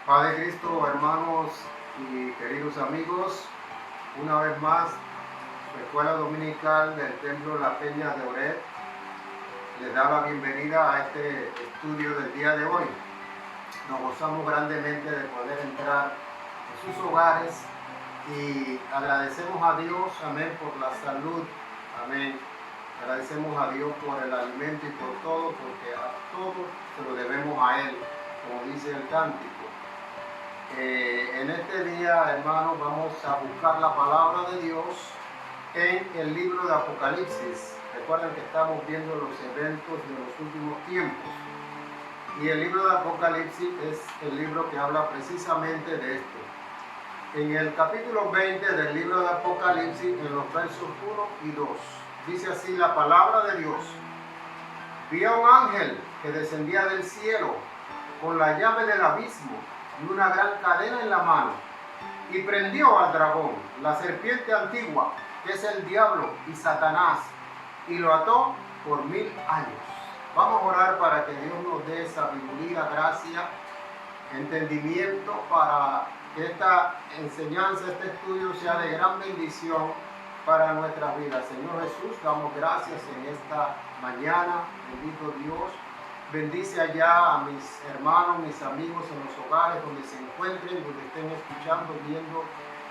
Padre Cristo, hermanos y queridos amigos, una vez más, su escuela dominical del Templo La Peña de Oret les da la bienvenida a este estudio del día de hoy. Nos gozamos grandemente de poder entrar en sus hogares y agradecemos a Dios, amén, por la salud, amén. Agradecemos a Dios por el alimento y por todo, porque a todo se lo debemos a Él, como dice el cántico. En este día, hermanos, vamos a buscar la palabra de Dios en el libro de Apocalipsis. Recuerden que estamos viendo los eventos de los últimos tiempos. Y el libro de Apocalipsis es el libro que habla precisamente de esto. En el capítulo 20 del libro de Apocalipsis, en los versos 1 y 2, dice así la palabra de Dios. Vi a un ángel que descendía del cielo con la llave del abismo y una gran cadena en la mano, y prendió al dragón, la serpiente antigua, que es el diablo y Satanás, y lo ató por 1000 años. Vamos a orar para que Dios nos dé sabiduría, gracia, entendimiento, para que esta enseñanza, este estudio sea de gran bendición para nuestras vidas. Señor Jesús, damos gracias en esta mañana, bendito Dios. Bendice allá a mis hermanos, mis amigos en los hogares donde se encuentren, donde estén escuchando, viendo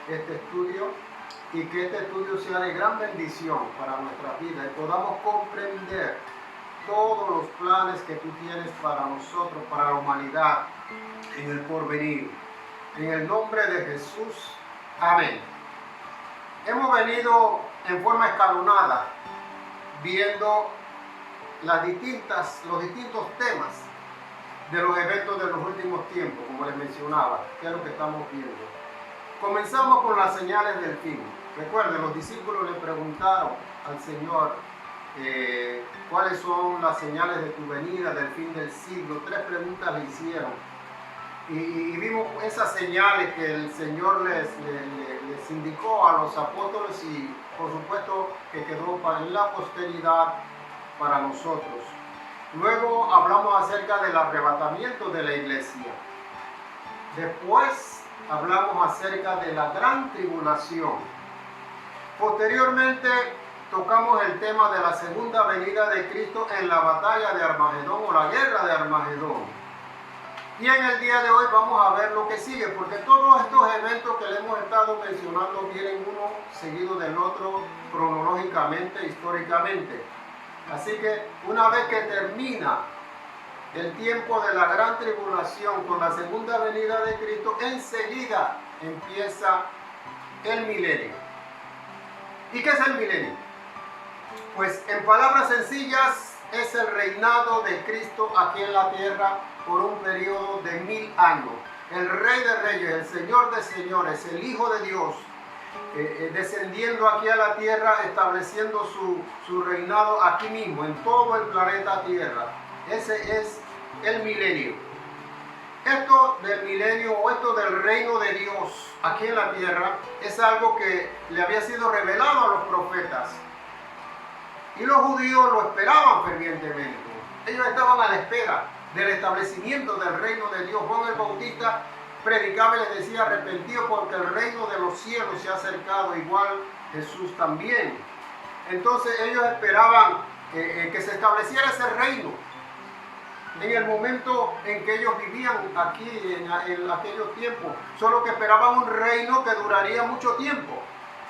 este estudio, y que este estudio sea de gran bendición para nuestra vida y podamos comprender todos los planes que tú tienes para nosotros, para la humanidad, en el porvenir. En el nombre de Jesús, amén. Hemos venido en forma escalonada viendo los distintos temas de los eventos de los últimos tiempos, como les mencionaba, que es lo que estamos viendo. Comenzamos con las señales del fin. Recuerden, los discípulos le preguntaron al Señor cuáles son las señales de tu venida, del fin del siglo. 3 preguntas le hicieron. Y vimos esas señales que el Señor les indicó a los apóstoles y por supuesto que quedó para la posteridad para nosotros. Luego hablamos acerca del arrebatamiento de la iglesia. Después hablamos acerca de la gran tribulación. Posteriormente tocamos el tema de la segunda venida de Cristo en la batalla de Armagedón o la guerra de Armagedón. Y en el día de hoy vamos a ver lo que sigue, porque todos estos eventos que le hemos estado mencionando vienen uno seguido del otro cronológicamente, históricamente. Así que una vez que termina el tiempo de la gran tribulación con la segunda venida de Cristo, enseguida empieza el milenio. ¿Y qué es el milenio? Pues en palabras sencillas es el reinado de Cristo aquí en la tierra por un periodo de 1000 años. El Rey de Reyes, el Señor de Señores, el Hijo de Dios, descendiendo aquí a la tierra, estableciendo su reinado aquí mismo, en todo el planeta Tierra. Ese es el milenio. Esto del milenio o esto del reino de Dios aquí en la tierra es algo que le había sido revelado a los profetas. Y los judíos lo esperaban fervientemente. Ellos estaban a la espera del establecimiento del reino de Dios. Juan el Bautista predicaba y les decía: arrepentidos porque el reino de los cielos se ha acercado. Igual Jesús también. Entonces ellos esperaban que se estableciera ese reino en el momento en que ellos vivían aquí en aquellos tiempos. Solo que esperaban un reino que duraría mucho tiempo,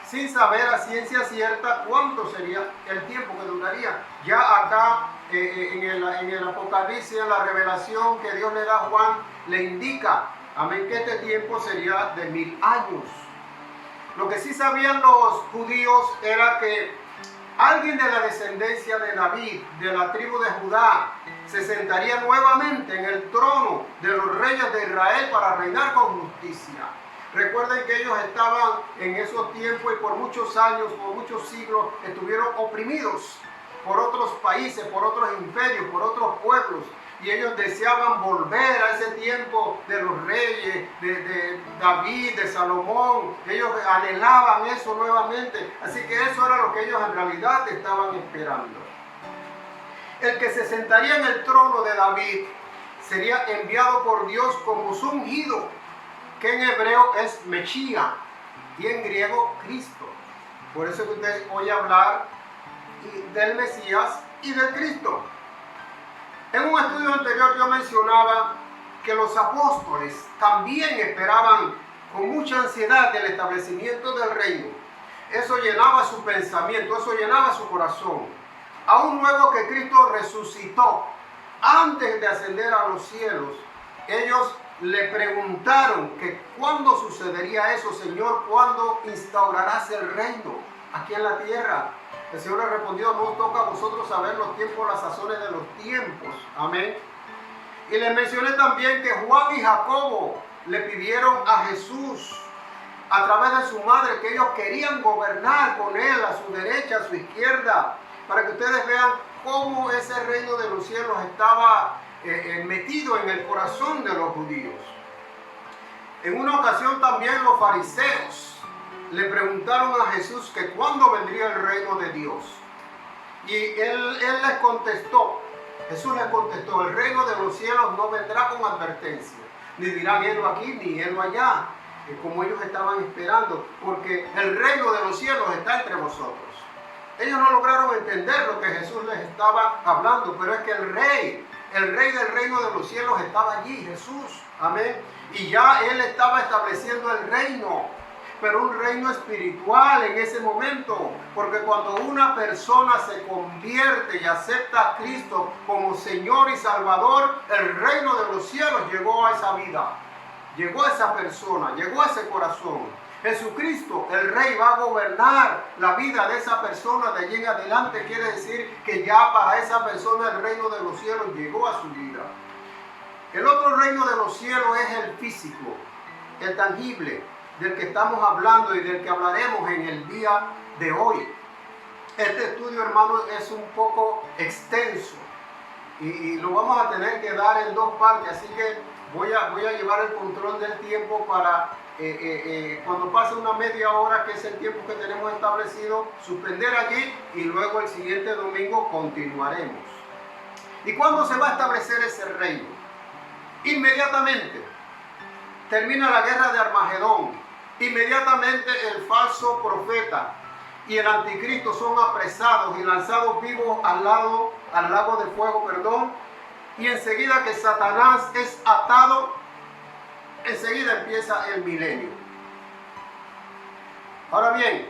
sin saber a ciencia cierta cuánto sería el tiempo que duraría. Ya acá en el Apocalipsis, en la revelación que Dios le da a Juan, le indica, amén, que este tiempo sería de 1000 años. Lo que sí sabían los judíos era que alguien de la descendencia de David, de la tribu de Judá, se sentaría nuevamente en el trono de los reyes de Israel para reinar con justicia. Recuerden que ellos estaban en esos tiempos y por muchos años, por muchos siglos, estuvieron oprimidos por otros países, por otros imperios, por otros pueblos. Y ellos deseaban volver a ese tiempo de los reyes, de David, de Salomón. Ellos anhelaban eso nuevamente. Así que eso era lo que ellos en realidad estaban esperando. El que se sentaría en el trono de David sería enviado por Dios como su ungido, que en hebreo es Meshía y en griego Cristo. Por eso que usted oye hablar del Mesías y del Cristo. En un estudio anterior yo mencionaba que los apóstoles también esperaban con mucha ansiedad el establecimiento del reino. Eso llenaba su pensamiento, eso llenaba su corazón. Aún luego que Cristo resucitó, antes de ascender a los cielos, ellos le preguntaron que cuándo sucedería eso, Señor, cuándo instaurarás el reino aquí en la tierra. El Señor le respondió: no os toca a vosotros saber los tiempos, las sazones de los tiempos. Amén. Y les mencioné también que Juan y Jacobo le pidieron a Jesús, a través de su madre, que ellos querían gobernar con él, a su derecha, a su izquierda, para que ustedes vean cómo ese reino de los cielos estaba metido en el corazón de los judíos. En una ocasión también los fariseos le preguntaron a Jesús que cuándo vendría el reino de Dios. Y él les contestó, Jesús les contestó: el reino de los cielos no vendrá con advertencia, ni dirán helo aquí ni helo allá, como ellos estaban esperando, porque el reino de los cielos está entre vosotros. Ellos no lograron entender lo que Jesús les estaba hablando, pero es que el rey del reino de los cielos estaba allí, Jesús. Amén. Y ya él estaba estableciendo el reino, pero un reino espiritual en ese momento, porque cuando una persona se convierte y acepta a Cristo como Señor y Salvador, el reino de los cielos llegó a esa vida, llegó a esa persona, llegó a ese corazón. Jesucristo, el Rey, va a gobernar la vida de esa persona de allí en adelante. Quiere decir que ya para esa persona el reino de los cielos llegó a su vida. El otro reino de los cielos es el físico, el tangible, del que estamos hablando y del que hablaremos en el día de hoy. Este estudio, hermano, es un poco extenso y lo vamos a tener que dar en dos partes, así que voy a llevar el control del tiempo para cuando pase una media hora, que es el tiempo que tenemos establecido, suspender allí y luego el siguiente domingo continuaremos. ¿Y cuándo se va a establecer ese reino? Inmediatamente termina la guerra de Armagedón, inmediatamente el falso profeta y el anticristo son apresados y lanzados vivos al lago de fuego, y enseguida que Satanás es atado, enseguida empieza el milenio. Ahora bien,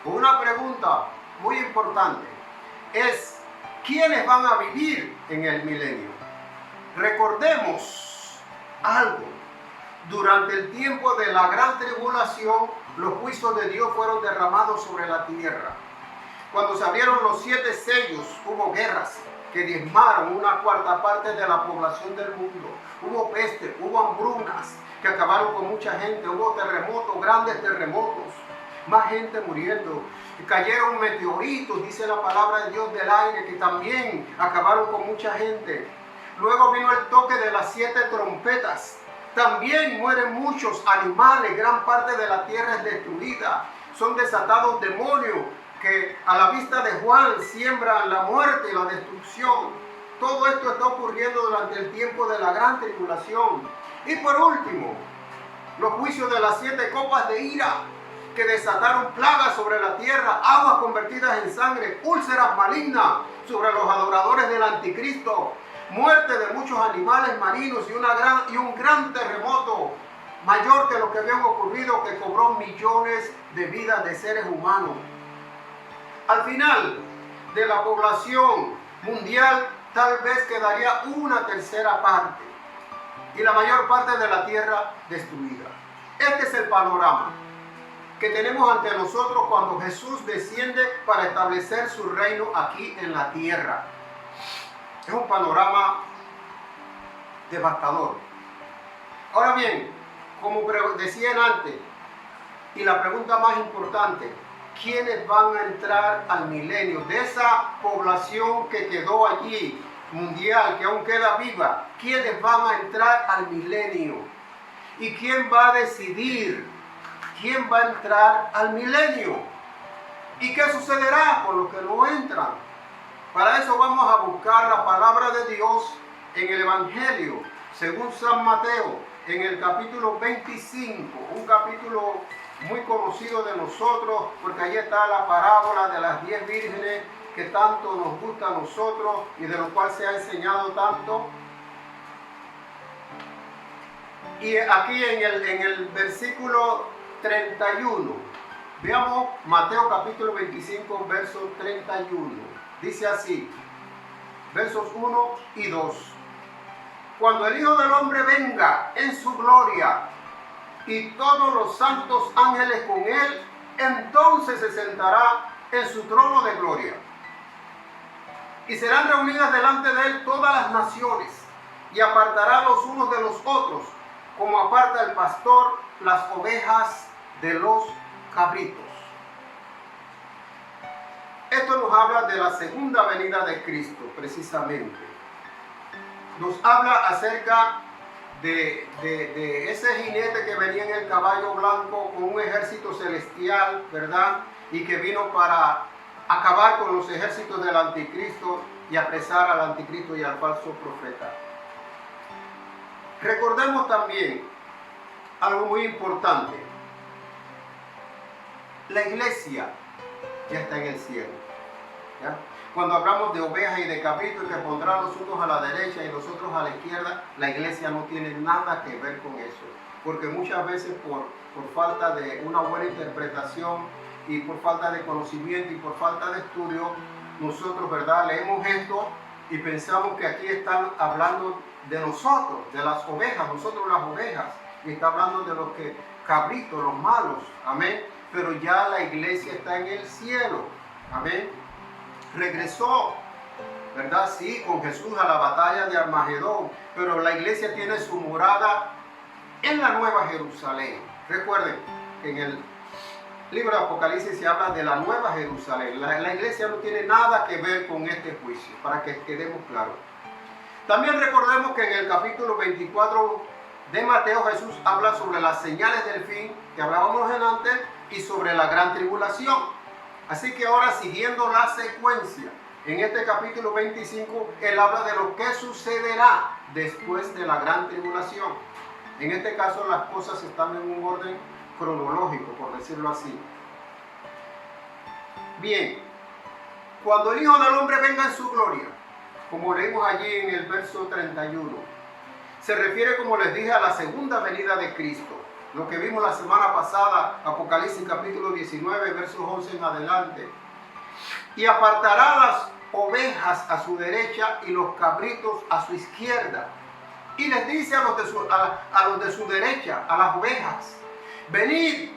una pregunta muy importante es: ¿quiénes van a vivir en el milenio? Recordemos algo. Durante el tiempo de la gran tribulación, los juicios de Dios fueron derramados sobre la tierra. Cuando se abrieron los 7 sellos, hubo guerras que diezmaron una cuarta parte de la población del mundo. Hubo peste, hubo hambrunas que acabaron con mucha gente, hubo terremotos, grandes terremotos, más gente muriendo. Cayeron meteoritos, dice la palabra de Dios, del aire, que también acabaron con mucha gente. Luego vino el toque de las 7 trompetas. También mueren muchos animales, gran parte de la tierra es destruida. Son desatados demonios que a la vista de Juan siembran la muerte y la destrucción. Todo esto está ocurriendo durante el tiempo de la gran tribulación. Y por último, los juicios de las 7 copas de ira, que desataron plagas sobre la tierra, aguas convertidas en sangre, úlceras malignas sobre los adoradores del anticristo, muerte de muchos animales marinos y un gran terremoto mayor que lo que habían ocurrido, que cobró millones de vidas de seres humanos. Al final de la población mundial tal vez quedaría una tercera parte y la mayor parte de la tierra destruida. Este es el panorama que tenemos ante nosotros cuando Jesús desciende para establecer su reino aquí en la tierra. Es un panorama devastador. Ahora bien, como decían antes, y la pregunta más importante: ¿quiénes van a entrar al milenio? De esa población que quedó allí, mundial, que aún queda viva, ¿quiénes van a entrar al milenio? ¿Y quién va a decidir quién va a entrar al milenio? ¿Y qué sucederá con los que no entran? Para eso vamos a buscar la palabra de Dios en el Evangelio, según San Mateo, en el capítulo 25, un capítulo muy conocido de nosotros, porque allí está la parábola de las 10 vírgenes que tanto nos gusta a nosotros y de lo cual se ha enseñado tanto. Y aquí en el versículo 31, veamos Mateo capítulo 25, verso 31. Dice así, versos 1 y 2. Cuando el Hijo del Hombre venga en su gloria y todos los santos ángeles con él, entonces se sentará en su trono de gloria. Y serán reunidas delante de él todas las naciones, y apartará los unos de los otros, como aparta el pastor las ovejas de los cabritos. Esto nos habla de la segunda venida de Cristo, precisamente. Nos habla acerca de ese jinete que venía en el caballo blanco con un ejército celestial, ¿verdad? Y que vino para acabar con los ejércitos del anticristo y apresar al anticristo y al falso profeta. Recordemos también algo muy importante. La iglesia ya está en el cielo, ¿ya? Cuando hablamos de ovejas y de cabritos que pondrán los unos a la derecha y los otros a la izquierda, la iglesia no tiene nada que ver con eso. Porque muchas veces por falta de una buena interpretación y por falta de conocimiento y por falta de estudio, nosotros, ¿verdad?, leemos esto y pensamos que aquí están hablando de nosotros, de las ovejas, nosotros las ovejas, y está hablando de los cabritos, los malos, amén. Pero ya la iglesia está en el cielo, amén. Regresó, ¿verdad? Sí, con Jesús a la batalla de Armagedón, pero la iglesia tiene su morada en la Nueva Jerusalén. Recuerden que en el libro de Apocalipsis se habla de la Nueva Jerusalén. La iglesia no tiene nada que ver con este juicio, para que quedemos claros. También recordemos que en el capítulo 24 de Mateo Jesús habla sobre las señales del fin, que hablábamos antes, y sobre la gran tribulación. Así que ahora, siguiendo la secuencia, en este capítulo 25, él habla de lo que sucederá después de la gran tribulación. En este caso, las cosas están en un orden cronológico, por decirlo así. Bien, cuando el Hijo del Hombre venga en su gloria, como leímos allí en el verso 31, se refiere, como les dije, a la segunda venida de Cristo. Lo que vimos la semana pasada, Apocalipsis capítulo 19, versos 11 en adelante. Y apartará las ovejas a su derecha y los cabritos a su izquierda. Y les dice a los de su derecha, a las ovejas: venid,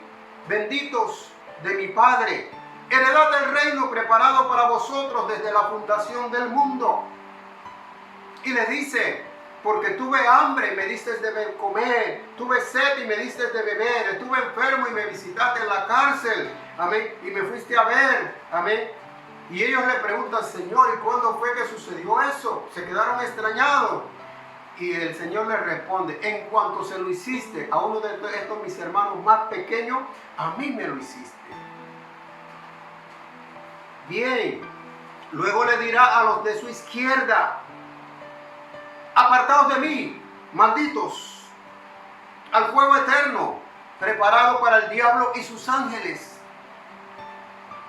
benditos de mi Padre, heredad el reino preparado para vosotros desde la fundación del mundo. Y les dice: porque tuve hambre y me diste de comer, tuve sed y me diste de beber, estuve enfermo y me visitaste en la cárcel, amén, y me fuiste a ver, amén. Y ellos le preguntan: Señor, ¿y cuándo fue que sucedió eso? Se quedaron extrañados. Y el Señor les responde: en cuanto se lo hiciste a uno de estos mis hermanos más pequeños, a mí me lo hiciste. Bien, luego le dirá a los de su izquierda: apartaos de mí, malditos, al fuego eterno, preparado para el diablo y sus ángeles.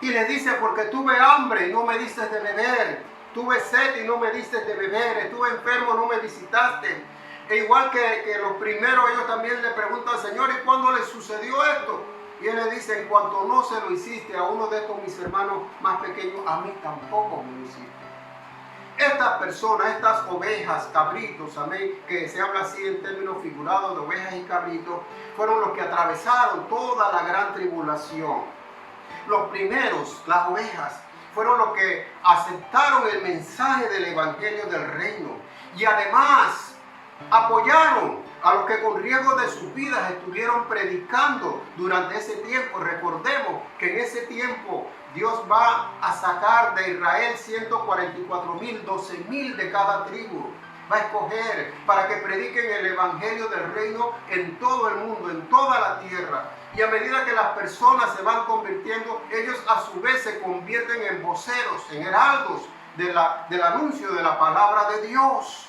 Y les dice: porque tuve hambre y no me diste de beber, tuve sed y no me diste de beber, estuve enfermo, no me visitaste. E igual que los primeros, ellos también le preguntan: Señor, ¿y cuándo les sucedió esto? Y él le dice: en cuanto no se lo hiciste a uno de estos mis hermanos más pequeños, a mí tampoco me lo hiciste. Estas personas, estas ovejas, cabritos, amén, que se habla así en términos figurados de ovejas y cabritos, fueron los que atravesaron toda la gran tribulación. Los primeros, las ovejas, fueron los que aceptaron el mensaje del evangelio del reino y además apoyaron a los que con riesgo de sus vidas estuvieron predicando durante ese tiempo. Recordemos que en ese tiempo Dios va a sacar de Israel 144,000, 12,000 de cada tribu. Va a escoger para que prediquen el evangelio del reino en todo el mundo, en toda la tierra. Y a medida que las personas se van convirtiendo, ellos a su vez se convierten en voceros, en heraldos del anuncio de la palabra de Dios.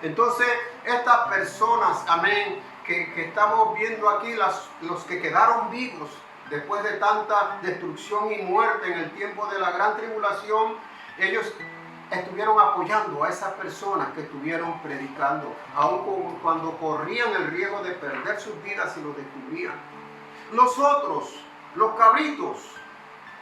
Entonces, estas personas, amén, que estamos viendo aquí, los que quedaron vivos después de tanta destrucción y muerte en el tiempo de la gran tribulación, ellos estuvieron apoyando a esas personas que estuvieron predicando, aun cuando corrían el riesgo de perder sus vidas si los descubrían. Los otros, los cabritos,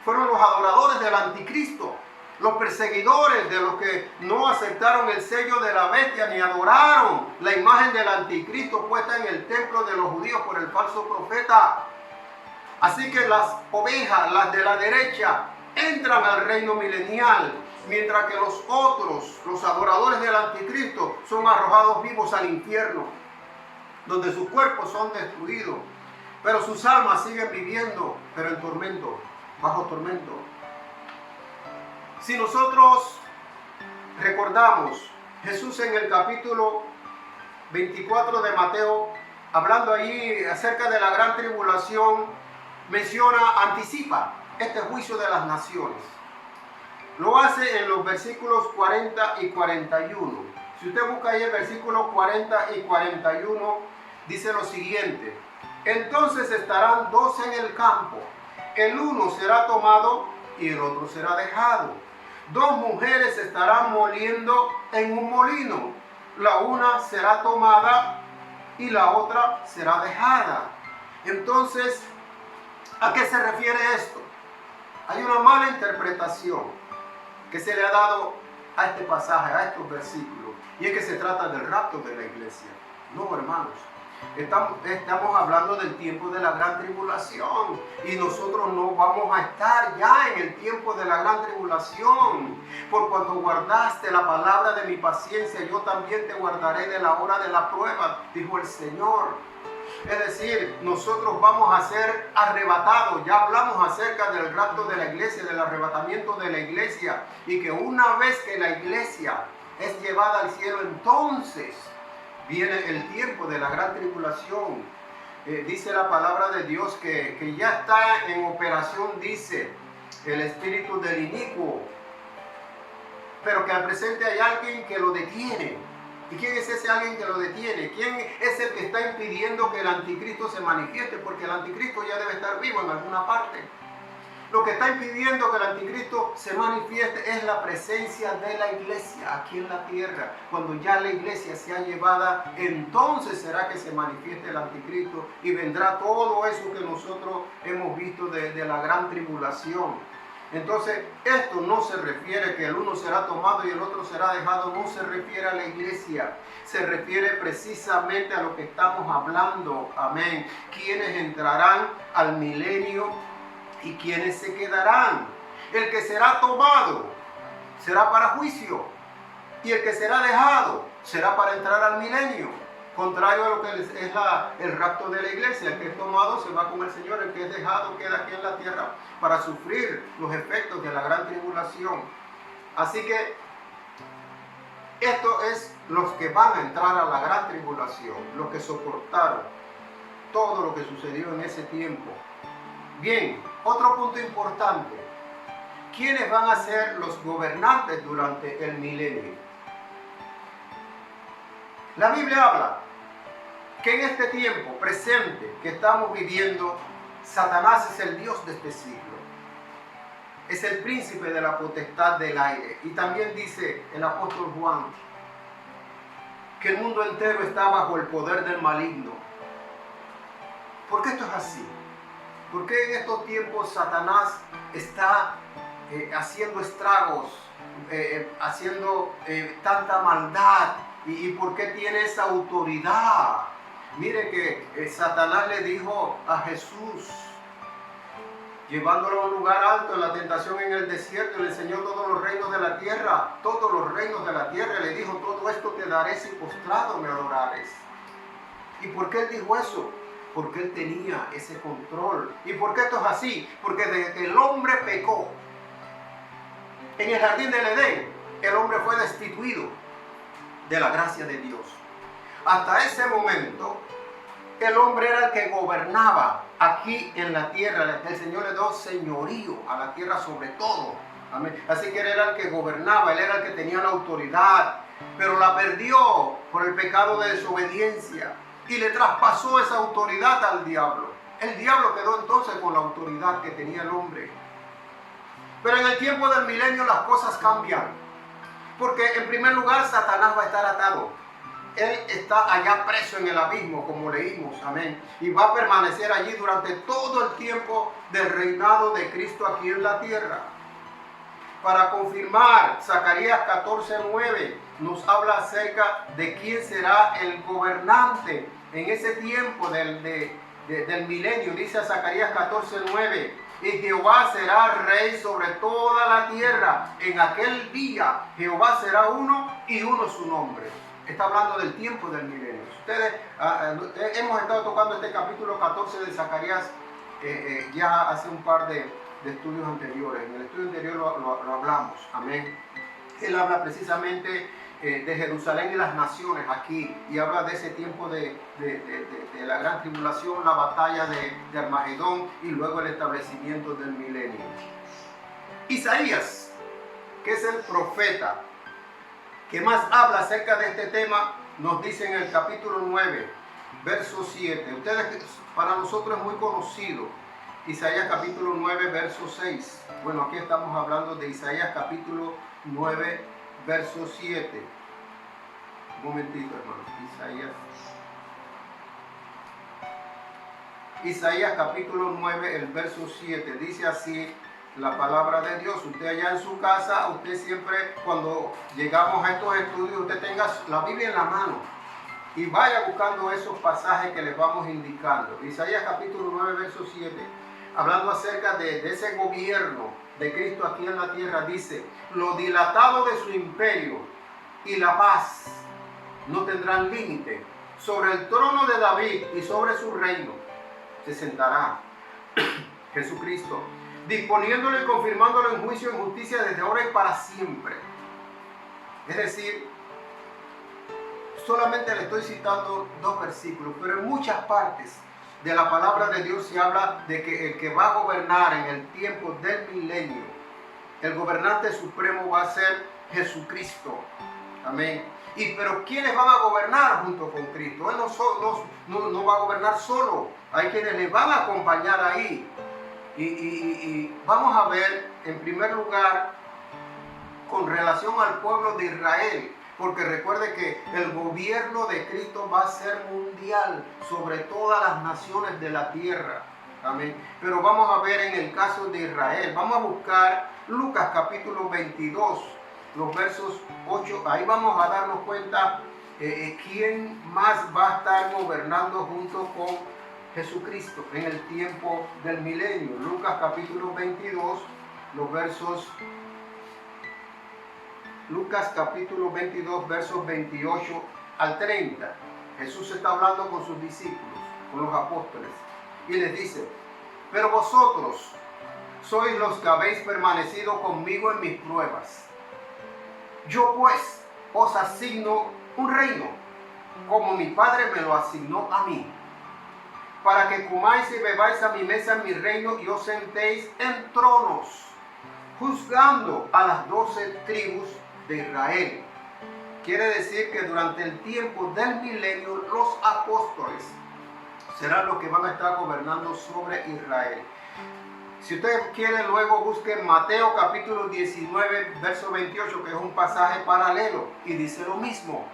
fueron los adoradores del anticristo, los perseguidores de los que no aceptaron el sello de la bestia ni adoraron la imagen del anticristo puesta en el templo de los judíos por el falso profeta. Así que las ovejas, las de la derecha, entran al reino milenial, mientras que los otros, los adoradores del anticristo, son arrojados vivos al infierno, donde sus cuerpos son destruidos, pero sus almas siguen viviendo, pero en tormento, bajo tormento. Si nosotros recordamos, Jesús en el capítulo 24 de Mateo, hablando allí acerca de la gran tribulación, anticipa este juicio de las naciones. Lo hace en los versículos 40 y 41. Si usted busca ahí el versículo 40 y 41, dice lo siguiente: entonces estarán dos en el campo, el uno será tomado y el otro será dejado. Dos mujeres estarán moliendo en un molino, la una será tomada y la otra será dejada. Entonces, ¿a qué se refiere esto? Hay una mala interpretación que se le ha dado a este pasaje, a estos versículos, y es que se trata del rapto de la iglesia. No, hermanos. Estamos hablando del tiempo de la gran tribulación y nosotros no vamos a estar ya en el tiempo de la gran tribulación. Por cuanto guardaste la palabra de mi paciencia, yo también te guardaré de la hora de la prueba, dijo el Señor. Es decir, nosotros vamos a ser arrebatados. Ya hablamos acerca del rapto de la iglesia, del arrebatamiento de la iglesia, y que una vez que la iglesia es llevada al cielo, entonces viene el tiempo de la gran tribulación. Dice la palabra de Dios que ya está en operación, dice, el espíritu del inicuo, pero que al presente hay alguien que lo detiene. ¿Y quién es ese alguien que lo detiene? ¿Quién es el que está impidiendo que el anticristo se manifieste? Porque el anticristo ya debe estar vivo en alguna parte. Lo que está impidiendo que el anticristo se manifieste es la presencia de la iglesia aquí en la tierra. Cuando ya la iglesia sea llevada, entonces será que se manifieste el anticristo y vendrá todo eso que nosotros hemos visto de la gran tribulación. Entonces, esto no se refiere que el uno será tomado y el otro será dejado, no se refiere a la iglesia, se refiere precisamente a lo que estamos hablando, amén. ¿Quiénes entrarán al milenio y quiénes se quedarán? El que será tomado será para juicio y el que será dejado será para entrar al milenio. Contrario a lo que es el rapto de la iglesia, el que es tomado se va con el Señor, el que es dejado queda aquí en la tierra para sufrir los efectos de la gran tribulación. Así que esto es los que van a entrar a la gran tribulación, los que soportaron todo lo que sucedió en ese tiempo. Bien, otro punto importante: ¿quiénes van a ser los gobernantes durante el milenio? La Biblia habla que en este tiempo presente que estamos viviendo, Satanás es el Dios de este siglo. Es el príncipe de la potestad del aire. Y también dice el apóstol Juan que el mundo entero está bajo el poder del maligno. ¿Por qué esto es así? ¿Por qué en estos tiempos Satanás está haciendo estragos, haciendo tanta maldad? ¿Y por qué tiene esa autoridad? Mire que Satanás le dijo a Jesús, llevándolo a un lugar alto en la tentación en el desierto, le enseñó todos los reinos de la tierra, todos los reinos de la tierra, le dijo: todo esto te daré si postrado me adorares. ¿Y por qué él dijo eso? Porque él tenía ese control. ¿Y por qué esto es así? Porque desde que el hombre pecó en el jardín del Edén, el hombre fue destituido de la gracia de Dios. Hasta ese momento, el hombre era el que gobernaba aquí en la tierra. El Señor le dio señorío a la tierra sobre todo. Amén. Así que él era el que gobernaba, él era el que tenía la autoridad. pero la perdió por el pecado de desobediencia y le traspasó esa autoridad al diablo. El diablo quedó entonces con la autoridad que tenía el hombre. Pero en el tiempo del milenio las cosas cambian, porque en primer lugar Satanás va a estar atado. Él está allá preso en el abismo, como leímos, amén. Y va a permanecer allí durante todo el tiempo del reinado de Cristo aquí en la tierra. Para confirmar, Zacarías 14:9 nos habla acerca de quién será el gobernante en ese tiempo del milenio. Dice Zacarías 14:9, y Jehová será rey sobre toda la tierra. En aquel día Jehová será uno y uno su nombre. Está hablando del tiempo del milenio. Ustedes hemos estado tocando este capítulo 14 de Zacarías ya hace un par de estudios anteriores. En el estudio anterior lo hablamos. Amén. Él habla precisamente de Jerusalén y las naciones aquí, y habla de ese tiempo de la gran tribulación, la batalla de Armagedón y luego el establecimiento del milenio. Isaías, que es el profeta que más habla acerca de este tema, nos dice en el capítulo 9, verso 7. Ustedes, para nosotros es muy conocido Isaías capítulo 9, verso 6. Bueno, aquí estamos hablando de Isaías capítulo 9, verso 7. Un momentito, hermano. Isaías capítulo 9, el verso 7. Dice así la palabra de Dios. Usted allá en su casa, usted siempre, cuando llegamos a estos estudios, usted tenga la Biblia en la mano y vaya buscando esos pasajes que les vamos indicando. Isaías capítulo 9, verso 7. Hablando acerca de ese gobierno de Cristo aquí en la tierra, dice: lo dilatado de su imperio y la paz no tendrán límite. Sobre el trono de David y sobre su reino se sentará Jesucristo, disponiéndolo y confirmándolo en juicio y en justicia desde ahora y para siempre. Es decir, solamente le estoy citando 2 versículos, pero en muchas partes de la palabra de Dios se habla de que el que va a gobernar en el tiempo del milenio, el gobernante supremo va a ser Jesucristo. Amén. Pero ¿quiénes van a gobernar junto con Cristo? Él no va a gobernar solo. Hay quienes le van a acompañar ahí. Y vamos a ver, en primer lugar, con relación al pueblo de Israel. Porque recuerde que el gobierno de Cristo va a ser mundial sobre todas las naciones de la tierra. Amén. Pero vamos a ver en el caso de Israel. Vamos a buscar Lucas capítulo 22, los versos 8. Ahí vamos a darnos cuenta quién más va a estar gobernando junto con Jesucristo en el tiempo del milenio. Lucas capítulo 22, los versos... Lucas capítulo 22, versos 28 al 30. Jesús está hablando con sus discípulos, con los apóstoles, y les dice: pero vosotros sois los que habéis permanecido conmigo en mis pruebas. Yo pues os asigno un reino, como mi Padre me lo asignó a mí, para que comáis y bebáis a mi mesa en mi reino y os sentéis en tronos, juzgando a las 12 tribus de Israel. Quiere decir que durante el tiempo del milenio los apóstoles serán los que van a estar gobernando sobre Israel. Si usted quiere, luego busquen Mateo capítulo 19, verso 28, que es un pasaje paralelo y dice lo mismo.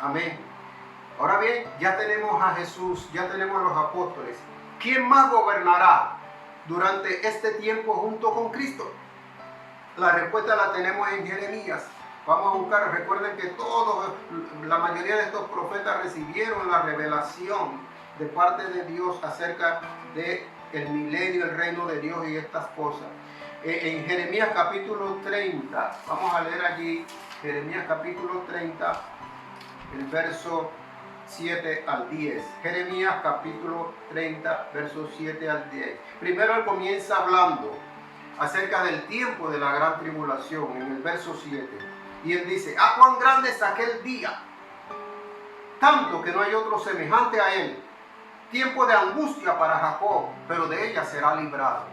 Amén. Ahora bien, ya tenemos a Jesús, ya tenemos a los apóstoles. ¿Quién más gobernará durante este tiempo junto con Cristo? La respuesta la tenemos en Jeremías. Vamos a buscar, recuerden que la mayoría de estos profetas recibieron la revelación de parte de Dios acerca de el milenio, el reino de Dios y estas cosas. En Jeremías capítulo 30, vamos a leer allí, Jeremías capítulo 30, el verso 7 al 10. Jeremías capítulo 30, verso 7 al 10. Primero él comienza hablando acerca del tiempo de la gran tribulación, en el verso 7. Y él dice: ¡ah, cuán grande es aquel día! Tanto que no hay otro semejante a él. Tiempo de angustia para Jacob, pero de ella será librado.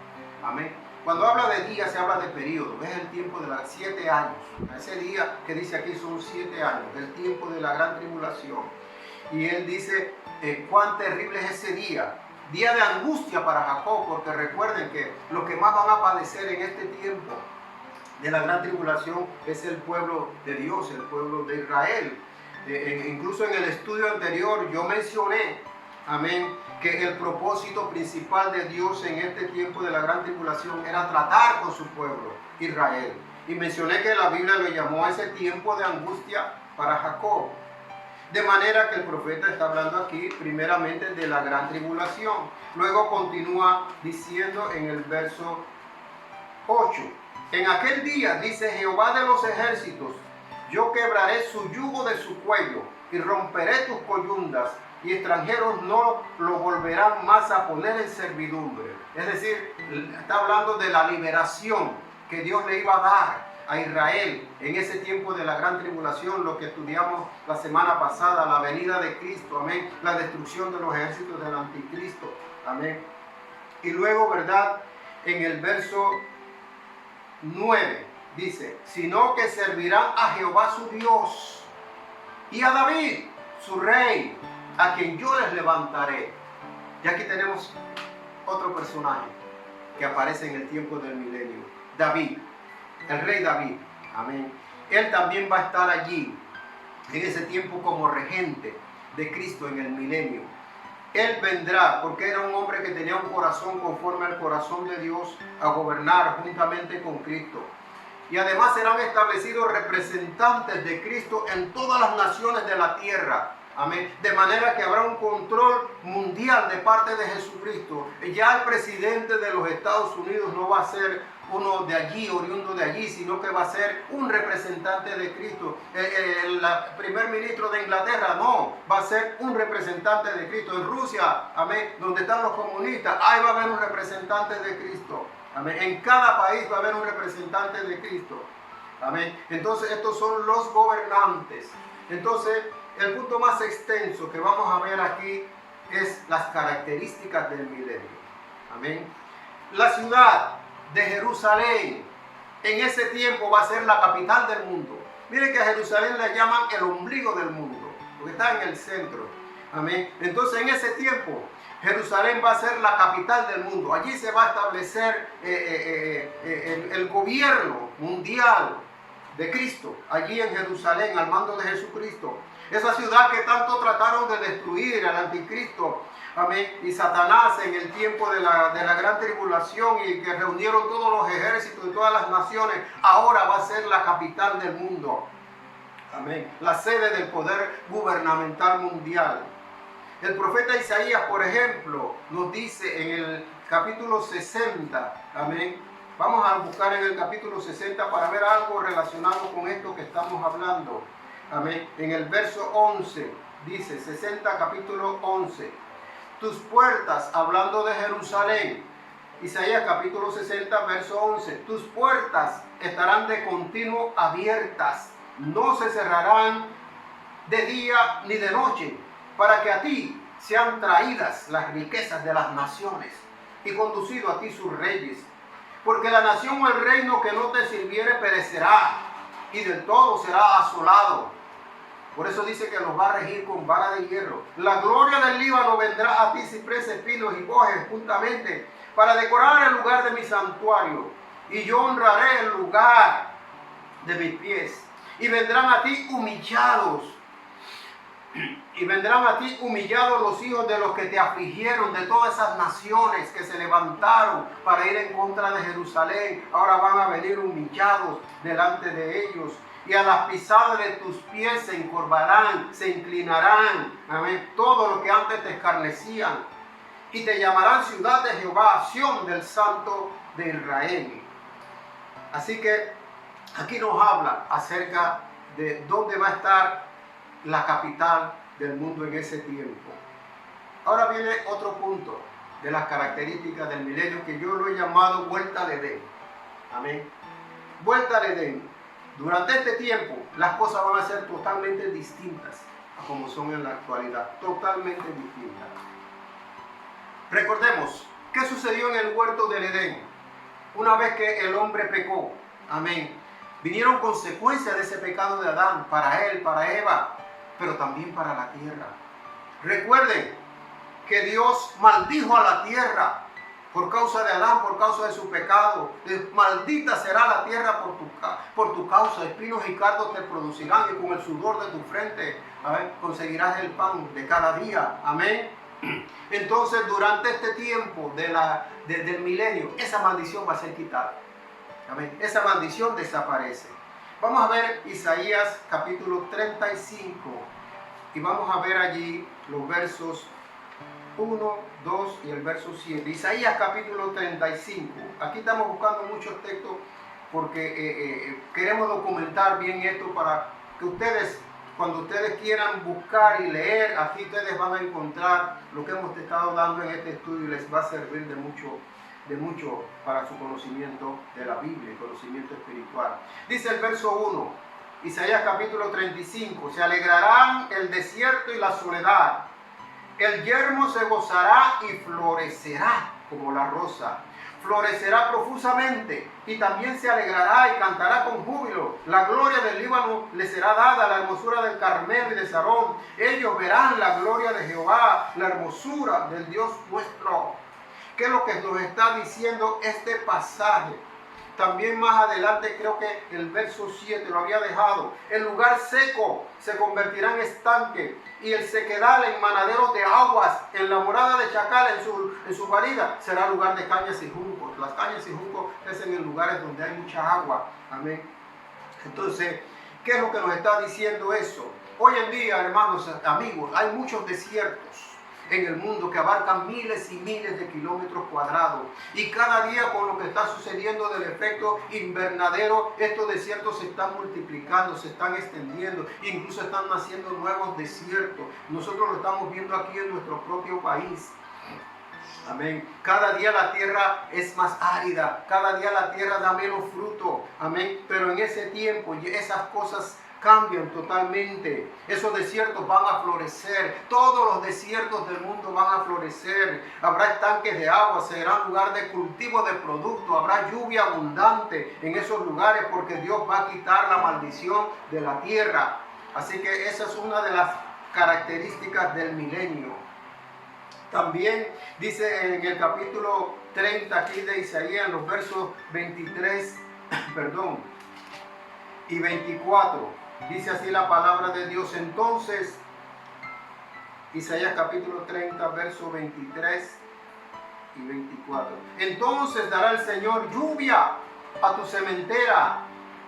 Amén. Cuando habla de día se habla de periodo. Es el tiempo de los 7 años. Ese día que dice aquí son 7 años, el tiempo de la gran tribulación. Y él dice cuán terrible es ese día. Día de angustia para Jacob, porque recuerden que los que más van a padecer en este tiempo de la gran tribulación es el pueblo de Dios, el pueblo de Israel. Incluso en el estudio anterior yo mencioné, amén, que el propósito principal de Dios en este tiempo de la gran tribulación era tratar con su pueblo, Israel. Y mencioné que la Biblia lo llamó a ese tiempo de angustia para Jacob. De manera que el profeta está hablando aquí primeramente de la gran tribulación. Luego continúa diciendo en el verso 8. En aquel día, dice Jehová de los ejércitos, yo quebraré su yugo de su cuello y romperé tus coyundas, y extranjeros no lo volverán más a poner en servidumbre. Es decir, está hablando de la liberación que Dios le iba a dar a Israel en ese tiempo de la gran tribulación, lo que estudiamos la semana pasada, la venida de Cristo, amén, la destrucción de los ejércitos del anticristo, amén. Y luego, ¿verdad? En el verso 9 dice, sino que servirán a Jehová su Dios y a David su rey, a quien yo les levantaré. Y aquí tenemos otro personaje que aparece en el tiempo del milenio, David, el rey David, amén. Él también va a estar allí en ese tiempo como regente de Cristo en el milenio. Él vendrá porque era un hombre que tenía un corazón conforme al corazón de Dios a gobernar juntamente con Cristo. Y además serán establecidos representantes de Cristo en todas las naciones de la tierra. Amén. De manera que habrá un control mundial de parte de Jesucristo. Ya el presidente de los Estados Unidos no va a ser uno de allí, oriundo de allí, sino que va a ser un representante de Cristo. El primer ministro de Inglaterra no, va a ser un representante de Cristo. En Rusia, amén, donde están los comunistas, ahí va a haber un representante de Cristo. Amén. En cada país va a haber un representante de Cristo. Amén. Entonces estos son los gobernantes. Entonces el punto más extenso que vamos a ver aquí es las características del milenio. Amén. La ciudad de Jerusalén en ese tiempo va a ser la capital del mundo. Miren que a Jerusalén le llaman el ombligo del mundo, porque está en el centro. Amén. Entonces en ese tiempo Jerusalén va a ser la capital del mundo. Allí se va a establecer el gobierno mundial de Cristo, allí en Jerusalén, al mando de Jesucristo. Esa ciudad que tanto trataron de destruir al anticristo, amén, y Satanás en el tiempo de la gran tribulación, y que reunieron todos los ejércitos de todas las naciones, ahora va a ser la capital del mundo. Amén. La sede del poder gubernamental mundial. El profeta Isaías, por ejemplo, nos dice en el capítulo 60, amén. Vamos a buscar en el capítulo 60 para ver algo relacionado con esto que estamos hablando. Amén. En el verso 11 dice, 60 capítulo 11. Tus puertas, hablando de Jerusalén. Isaías capítulo 60 verso 11. Tus puertas estarán de continuo abiertas. No se cerrarán de día ni de noche, para que a ti sean traídas las riquezas de las naciones y conducido a ti sus reyes. Porque la nación o el reino que no te sirviere perecerá, y del todo será asolado. Por eso dice que los va a regir con vara de hierro. La gloria del Líbano vendrá a ti, cipreses, pinos y bojes juntamente, para decorar el lugar de mi santuario. Y yo honraré el lugar de mis pies. Y vendrán a ti humillados. Y vendrán a ti humillados los hijos de los que te afligieron, de todas esas naciones que se levantaron para ir en contra de Jerusalén. Ahora van a venir humillados delante de ellos. Y a las pisadas de tus pies se encorvarán, se inclinarán. Amén. Todo lo que antes te escarnecían. Y te llamarán ciudad de Jehová, Sión del Santo de Israel. Así que aquí nos habla acerca de dónde va a estar la capital del mundo en ese tiempo. Ahora viene otro punto de las características del milenio que yo lo he llamado vuelta al Edén. Amén. Vuelta al Edén. Durante este tiempo las cosas van a ser totalmente distintas a como son en la actualidad. Totalmente distintas. Recordemos, ¿qué sucedió en el huerto del Edén? una vez que el hombre pecó, amén, vinieron consecuencias de ese pecado de Adán para él, para Eva, pero también para la tierra. Recuerden que Dios maldijo a la tierra por causa de Adán, por causa de su pecado. Maldita será la tierra por tu causa. Espinos y cardos te producirán, y con el sudor de tu frente, amén, conseguirás el pan de cada día. Amén. Entonces, durante este tiempo del milenio, esa maldición va a ser quitada. Amén. Esa maldición desaparece. Vamos a ver Isaías capítulo 35 y vamos a ver allí los versos 1, 2 y el verso 7. Isaías capítulo 35. Aquí estamos buscando muchos textos porque queremos documentar bien esto para que ustedes, cuando ustedes quieran buscar y leer, aquí ustedes van a encontrar lo que hemos estado dando en este estudio y les va a servir de mucho para su conocimiento de la Biblia, conocimiento espiritual. Dice el verso 1, Isaías capítulo 35, se alegrarán el desierto y la soledad. El yermo se gozará y florecerá como la rosa. Florecerá profusamente y también se alegrará y cantará con júbilo. La gloria del Líbano le será dada, la hermosura del Carmelo y de Sarón. Ellos verán la gloria de Jehová, la hermosura del Dios nuestro. ¿Qué es lo que nos está diciendo este pasaje? También más adelante, creo que el verso 7 lo había dejado. El lugar seco se convertirá en estanque y el sequedal en manaderos de aguas. En la morada de chacal, en su guarida, será lugar de cañas y juncos. Las cañas y juncos crecen en lugares donde hay mucha agua. Amén. Entonces, ¿qué es lo que nos está diciendo eso? Hoy en día, hermanos, amigos, hay muchos desiertos en el mundo que abarcan miles y miles de kilómetros cuadrados, y cada día con lo que está sucediendo del efecto invernadero, estos desiertos se están multiplicando, se están extendiendo, incluso están naciendo nuevos desiertos. Nosotros lo estamos viendo aquí en nuestro propio país. Amén. Cada día la tierra es más árida, cada día la tierra da menos fruto. Amén. Pero en ese tiempo esas cosas cambian totalmente. Esos desiertos van a florecer. Todos los desiertos del mundo van a florecer. Habrá estanques de agua, será lugar de cultivo de productos. Habrá lluvia abundante en esos lugares porque Dios va a quitar la maldición de la tierra. Así que esa es una de las características del milenio. También dice en el capítulo 30 aquí de Isaías, en los versos 23, y 24. Dice así la palabra de Dios. Entonces, Isaías capítulo 30, versos 23 y 24. Entonces dará el Señor lluvia a tu sementera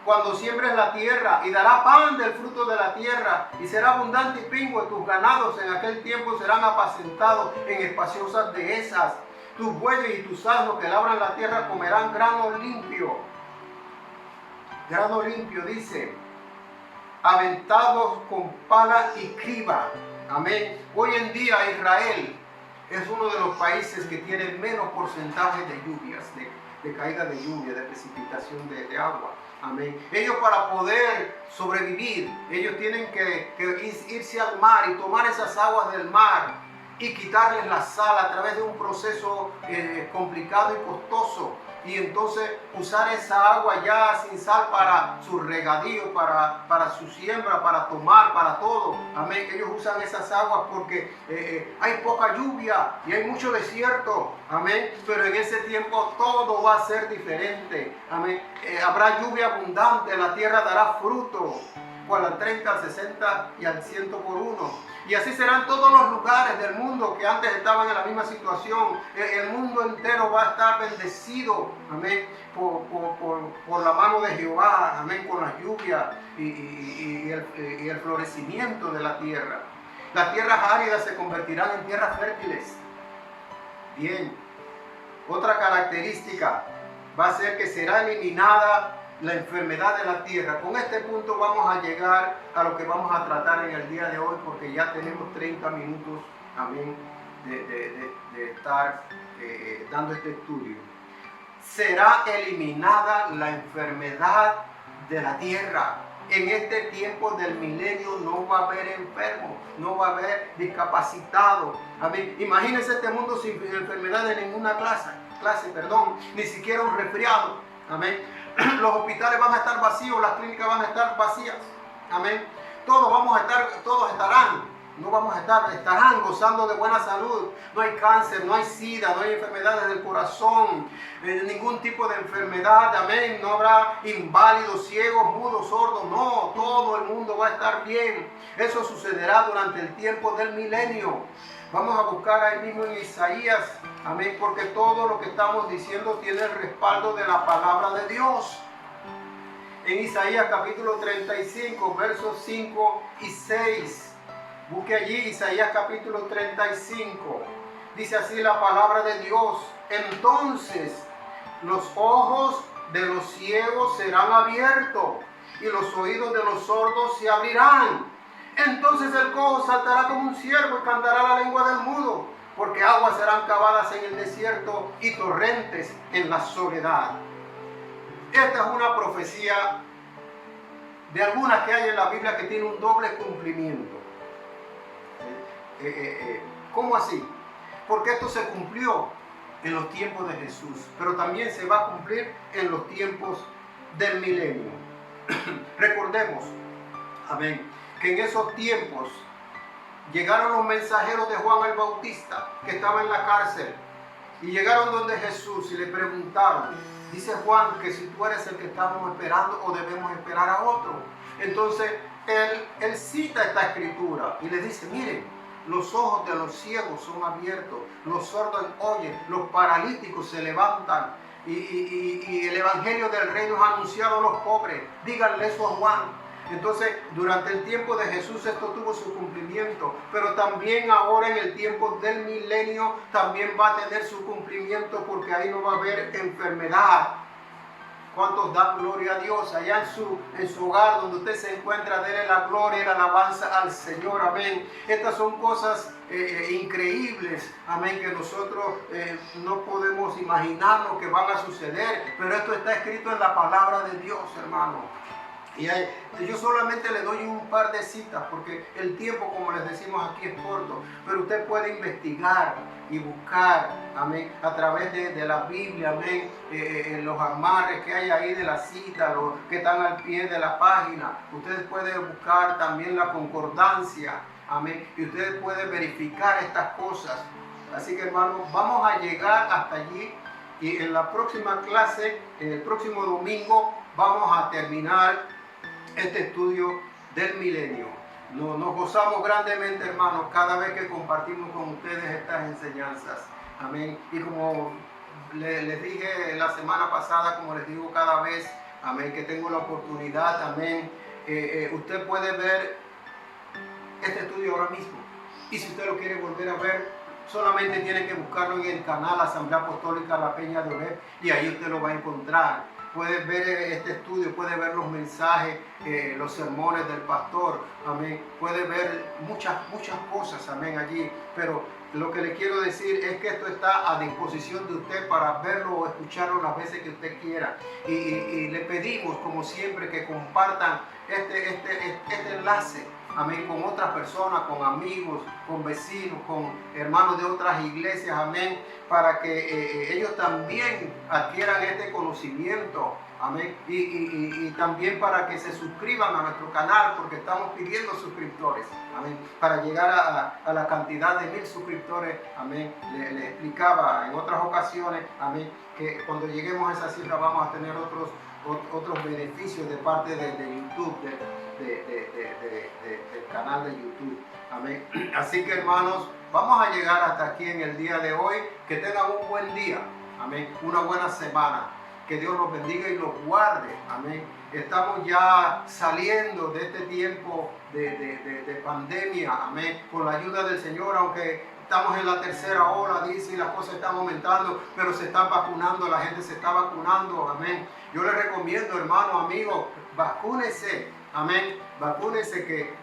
cuando siembres la tierra, y dará pan del fruto de la tierra, y será abundante y pingo, y tus ganados en aquel tiempo serán apacentados en espaciosas dehesas. Tus bueyes y tus asnos que labran la tierra comerán grano limpio. Grano limpio, dice, aventados con pala y criba. Amén. Hoy en día Israel es uno de los países que tiene menos porcentaje de lluvias, de caída de lluvia, de precipitación de agua. Amén. Ellos, para poder sobrevivir, ellos tienen que irse al mar y tomar esas aguas del mar y quitarles la sal a través de un proceso complicado y costoso. Y entonces usar esa agua ya sin sal para su regadío, para su siembra, para tomar, para todo. Amén. Ellos usan esas aguas porque hay poca lluvia y hay mucho desierto. Amén. Pero en ese tiempo todo va a ser diferente. Amén. Habrá lluvia abundante, la tierra dará fruto. Cual al 30, al 60 y al 100 por uno. Y así serán todos los lugares del mundo que antes estaban en la misma situación. El mundo entero va a estar bendecido, amén, por la mano de Jehová, amén, con las lluvias y el florecimiento de la tierra. Las tierras áridas se convertirán en tierras fértiles. Bien, otra característica va a ser que será eliminada la enfermedad de la tierra. Con este punto vamos a llegar a lo que vamos a tratar en el día de hoy, porque ya tenemos 30 minutos, amén, de estar dando este estudio. Será eliminada la enfermedad de la tierra. En este tiempo del milenio no va a haber enfermos, no va a haber discapacitados. Amén. Imagínense este mundo sin enfermedad de ninguna clase. ni siquiera un resfriado. Amén. Los hospitales van a estar vacíos, las clínicas van a estar vacías. Amén. Todos estarán gozando de buena salud. No hay cáncer, no hay sida, no hay enfermedades del corazón, ningún tipo de enfermedad. Amén. No habrá inválidos, ciegos, mudos, sordos. No, todo el mundo va a estar bien. Eso sucederá durante el tiempo del milenio. Vamos a buscar ahí mismo en Isaías. Amén. Porque todo lo que estamos diciendo tiene el respaldo de la palabra de Dios. En Isaías capítulo 35, versos 5 y 6. Busque allí Isaías capítulo 35. Dice así la palabra de Dios. Entonces los ojos de los ciegos serán abiertos y los oídos de los sordos se abrirán. Entonces el cojo saltará como un ciervo y cantará la lengua del mudo, porque aguas serán cavadas en el desierto y torrentes en la soledad. Esta es una profecía de algunas que hay en la Biblia que tiene un doble cumplimiento. ¿Cómo así? Porque esto se cumplió en los tiempos de Jesús, pero también se va a cumplir en los tiempos del milenio. Recordemos, amén, que en esos tiempos llegaron los mensajeros de Juan el Bautista, que estaba en la cárcel, y llegaron donde Jesús y le preguntaron, dice Juan, que si tú eres el que estamos esperando o debemos esperar a otro. Entonces él cita esta escritura y le dice, miren, los ojos de los ciegos son abiertos, los sordos oyen, los paralíticos se levantan y el evangelio del reino es anunciado a los pobres. Díganle eso a Juan. Entonces, durante el tiempo de Jesús esto tuvo su cumplimiento, pero también ahora en el tiempo del milenio también va a tener su cumplimiento, porque ahí no va a haber enfermedad. ¿Cuántos dan gloria a Dios? Allá en su hogar donde usted se encuentra, déle la gloria y la alabanza al Señor. Amén. Estas son cosas increíbles, amén, que nosotros no podemos imaginarnos que van a suceder, pero esto está escrito en la palabra de Dios, hermano. Y yo solamente le doy un par de citas porque el tiempo, como les decimos aquí, es corto, pero usted puede investigar y buscar, amén, a través de la Biblia, amén, los amarres que hay ahí de la cita, los que están al pie de la página. Ustedes pueden buscar también la concordancia, amén, y ustedes pueden verificar estas cosas. Así que, hermanos, vamos a llegar hasta allí, y en la próxima clase, en el próximo domingo, vamos a terminar este estudio del milenio. Nos gozamos grandemente, hermanos, cada vez que compartimos con ustedes estas enseñanzas. Amén. Y como les dije la semana pasada, como les digo cada vez, amén, que tengo la oportunidad, amén, usted puede ver este estudio ahora mismo. Y si usted lo quiere volver a ver, solamente tiene que buscarlo en el canal Asamblea Apostólica La Peña de Oreb, y ahí usted lo va a encontrar. Puede ver este estudio, puede ver los mensajes, los sermones del pastor, amén. Puede ver muchas cosas, amén, allí. Pero lo que le quiero decir es que esto está a disposición de usted para verlo o escucharlo las veces que usted quiera. Y le pedimos, como siempre, que compartan este enlace, amén, con otras personas, con amigos, con vecinos, con hermanos de otras iglesias, amén, para que ellos también adquieran este conocimiento, amén, y también para que se suscriban a nuestro canal, porque estamos pidiendo suscriptores, amén, para llegar a la cantidad de 1000 suscriptores, amén. Le explicaba en otras ocasiones, amén, que cuando lleguemos a esa cifra vamos a tener otros beneficios de parte de YouTube, del canal de YouTube. Amén. Así que, hermanos, vamos a llegar hasta aquí en el día de hoy. Que tengan un buen día. Amén. Una buena semana. Que Dios los bendiga y los guarde. Amén. Estamos ya saliendo de este tiempo de pandemia. Amén. Con la ayuda del Señor, aunque estamos en la tercera ola, dice, y las cosas están aumentando, pero se están vacunando, la gente se está vacunando. Amén. Yo les recomiendo, hermano, amigo, vacúnese. Amén. Vacúnese, que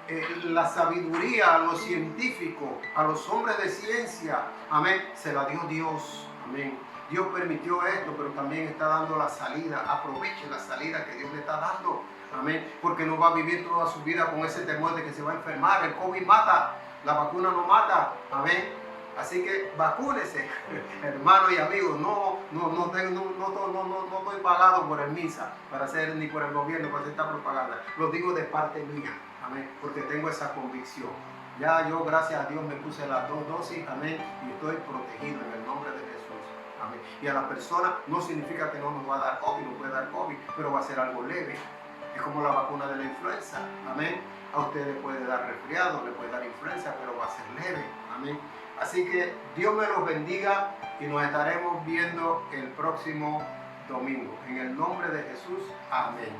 la sabiduría a los científicos, a los hombres de ciencia, amén, se la dio Dios. Amén. Dios permitió esto, pero también está dando la salida. Aproveche la salida que Dios le está dando. Amén. Porque no va a vivir toda su vida con ese temor de que se va a enfermar. El COVID mata, la vacuna no mata. Amén. Así que vacúnese, hermanos y amigos. No estoy pagado por el MINSA para hacer, ni por el gobierno para hacer esta propaganda. Lo digo de parte mía, amén, porque tengo esa convicción. Ya yo, gracias a Dios, me puse las 2 dosis, amén, y estoy protegido en el nombre de Jesús, amén. Y a la persona no significa que no nos va a dar COVID, no puede dar COVID, pero va a ser algo leve. Es como la vacuna de la influenza, amén. A usted le puede dar resfriado, le puede dar influenza, pero va a ser leve, amén. Así que Dios me los bendiga y nos estaremos viendo el próximo domingo. En el nombre de Jesús, amén.